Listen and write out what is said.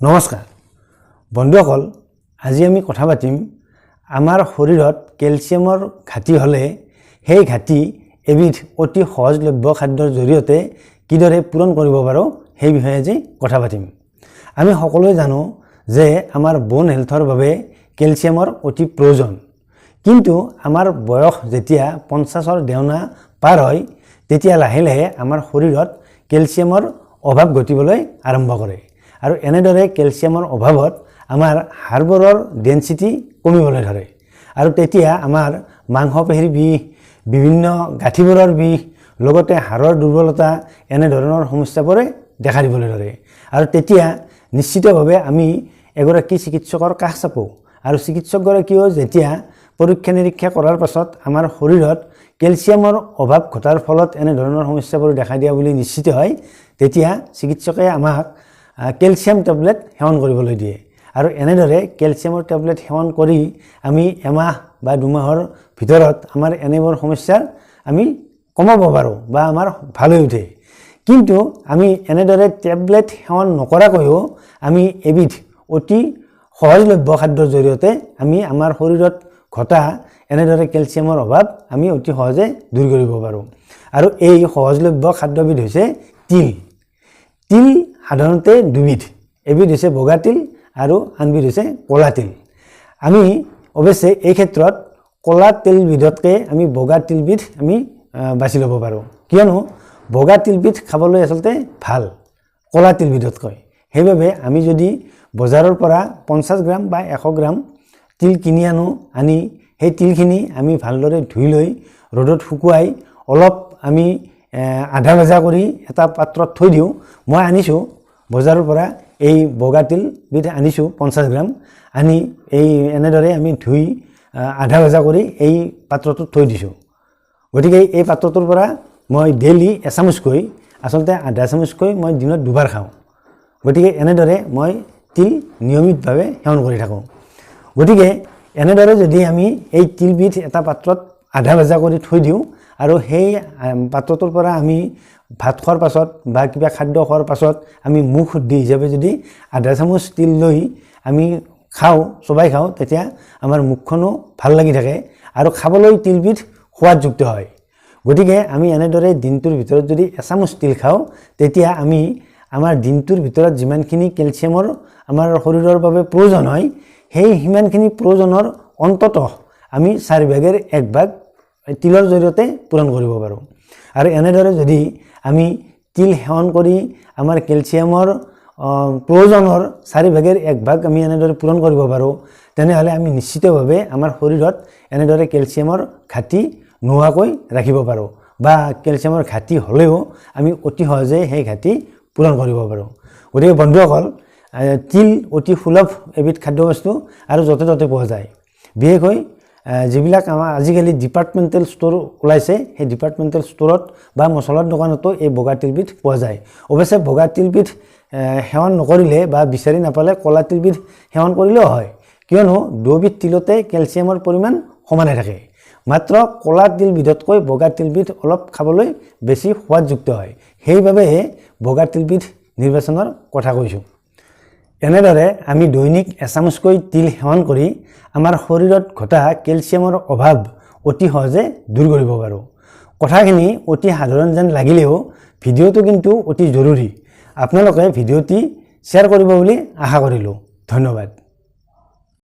নমস্কাৰ বন্ধুসকল, আজি আমি কথা পাতিম আমাৰ শৰীৰত কেলছিয়ামৰ ঘাটি হ'লে সেই ঘাটি এবিধ অতি সহজলভ্য খাদ্যৰ জৰিয়তে কিদৰে পূৰণ কৰিব পাৰোঁ সেই বিষয়ে আজি কথা পাতিম। আমি সকলোৱে জানো যে আমাৰ বোন হেলথৰ বাবে কেলছিয়ামৰ অতি প্ৰয়োজন, কিন্তু আমাৰ বয়স যেতিয়া 50ৰ দেওনা পাৰ হয় তেতিয়া লাহে লাহে আমাৰ শৰীৰত কেলছিয়ামৰ অভাৱ ঘটিবলৈ আৰম্ভ কৰে আৰু এনেদৰে কেলছিয়ামৰ অভাৱত আমাৰ হাড়বোৰৰ ডেন্সিটি কমিবলৈ ধৰে আৰু তেতিয়া আমাৰ মাংসপেশীৰ বিষ, বিভিন্ন গাঁঠিবোৰৰ বিষ, লগতে হাড়ৰ দুৰ্বলতা এনেধৰণৰ সমস্যাবোৰে দেখা দিবলৈ ধৰে আৰু তেতিয়া নিশ্চিতভাৱে আমি এগৰাকী চিকিৎসকৰ কাষ চাপোঁ আৰু চিকিৎসকগৰাকীয়েও যেতিয়া পৰীক্ষা নিৰীক্ষা কৰাৰ পাছত আমাৰ শৰীৰত কেলছিয়ামৰ অভাৱ ঘটাৰ ফলত এনেধৰণৰ সমস্যাবোৰ দেখা দিয়া বুলি নিশ্চিত হয়, তেতিয়া চিকিৎসকে আমাক কেলছিয়াম টেবলেট সেৱন কৰিবলৈ দিয়ে আৰু এনেদৰে কেলছিয়ামৰ টেবলেট সেৱন কৰি আমি এমাহ বা দুমাহৰ ভিতৰত আমাৰ এনেবোৰ সমস্যা আমি কমাব পাৰোঁ বা আমাৰ ভাল হৈ উঠে। কিন্তু আমি এনেদৰে টেবলেট সেৱন নকৰাকৈও আমি এবিধ অতি সহজলভ্য খাদ্যৰ জৰিয়তে আমি আমাৰ শৰীৰত ঘটা এনেদৰে কেলছিয়ামৰ অভাৱ আমি অতি সহজে দূৰ কৰিব পাৰোঁ আৰু এই সহজলভ্য খাদ্যবিধ হৈছে তিল। তিল সাধাৰণতে দুবিধ, এবিধ হৈছে বগা তিল আৰু আনবিধ হৈছে ক'লা তিল। আমি অৱশ্যে এই ক্ষেত্ৰত ক'লা তিলবিধতকৈ আমি বগা তিলবিধ আমি বাছি ল'ব পাৰোঁ, কিয়নো বগা তিলবিধ খাবলৈ আচলতে ভাল ক'লা তিলবিধতকৈ। সেইবাবে আমি যদি বজাৰৰ পৰা 50 গ্ৰাম বা 100 গ্ৰাম তিল কিনি আনি সেই তিলখিনি আমি ভালদৰে ধুই লৈ ৰ'দত শুকুৱাই অলপ আমি আধা ভজা কৰি এটা পাত্ৰত থৈ দিওঁ। মই আনিছোঁ বজাৰৰ পৰা এই বগা তিলবিধ আনিছোঁ 50 গ্ৰাম, আনি এই এনেদৰে আমি ধুই আধা ভজা কৰি এই পাত্ৰটোত থৈ দিছোঁ। গতিকে এই পাত্ৰটোৰ পৰা মই ডেইলি এচামুচকৈ, আচলতে আধা চামুচকৈ মই দিনত দুবাৰ খাওঁ। গতিকে এনেদৰে মই তিল নিয়মিতভাৱে সেৱন কৰি থাকোঁ। গতিকে এনেদৰে যদি আমি এই তিলবিধ এটা পাত্ৰত আধা ভজা কৰি থৈ দিওঁ আৰু সেই পাত্ৰটোৰ পৰা আমি ভাত খোৱাৰ পাছত বা কিবা খাদ্য খোৱাৰ পাছত আমি মুখ শুদ্ধি হিচাপে যদি আধা চামুচ তিল লৈ আমি চোবাই খাওঁ, তেতিয়া আমাৰ মুখখনো ভাল লাগি থাকে আৰু খাবলৈ তিলবিধ সোৱাদযুক্ত হয়। গতিকে আমি এনেদৰে দিনটোৰ ভিতৰত যদি এচামুচ তিল খাওঁ, তেতিয়া আমি আমাৰ দিনটোৰ ভিতৰত যিমানখিনি কেলছিয়ামৰ আমাৰ শৰীৰৰ বাবে প্ৰয়োজন হয়, সেই সিমানখিনি প্ৰয়োজনৰ অন্ততঃ আমি 4/1 তিলৰ জৰিয়তে পূৰণ কৰিব পাৰোঁ। আৰু এনেদৰে যদি আমি তিল সেৱন কৰি আমাৰ কেলছিয়ামৰ প্ৰয়োজনৰ 4/1 আমি এনেদৰে পূৰণ কৰিব পাৰোঁ, তেনেহ'লে আমি নিশ্চিতভাৱে আমাৰ শৰীৰত এনেদৰে কেলছিয়ামৰ ঘাটি নোহোৱাকৈ ৰাখিব পাৰোঁ বা কেলছিয়ামৰ ঘাটি হ'লেও আমি অতি সহজে সেই ঘাটি পূৰণ কৰিব পাৰোঁ। গতিকে বন্ধুসকল, তিল অতি সুলভ এবিধ খাদ্যবস্তু আৰু য'তে ত'তে পোৱা যায়। বিশেষকৈ যিবিলাক আমাৰ আজিকালি ডিপাৰ্টমেণ্টেল ষ্ট'ৰ ওলাইছে, সেই ডিপাৰ্টমেণ্টেল ষ্ট'ৰত বা মছলাৰ দোকানতো এই বগা তিলবিধ পোৱা যায়। অৱশ্যে বগা তিলবিধ সেৱন নকৰিলে বা বিচাৰি নাপালে ক'লা তিলবিধ সেৱন কৰিলেও হয়, কিয়নো দুয়োবিধ তিলতে কেলছিয়ামৰ পৰিমাণ সমানে থাকে। মাত্ৰ ক'লা তিলবিধতকৈ বগা তিলবিধ অলপ খাবলৈ বেছি সোৱাদযুক্ত হয়, সেইবাবেহে বগা তিলবিধ নিৰ্বাচনৰ কথা কৈছোঁ। এনেদৰে আমি দৈনিক এচামুচকৈ তিল সেৱন কৰি আমাৰ শৰীৰত ঘটা কেলছিয়ামৰ অভাৱ অতি সহজে দূৰ কৰিব পাৰোঁ। কথাখিনি অতি সাধাৰণ যেন লাগিলেও ভিডিঅ'টো কিন্তু অতি জৰুৰী। আপোনালোকে ভিডিঅ'টি শ্বেয়াৰ কৰিব বুলি আশা কৰিলোঁ। ধন্যবাদ।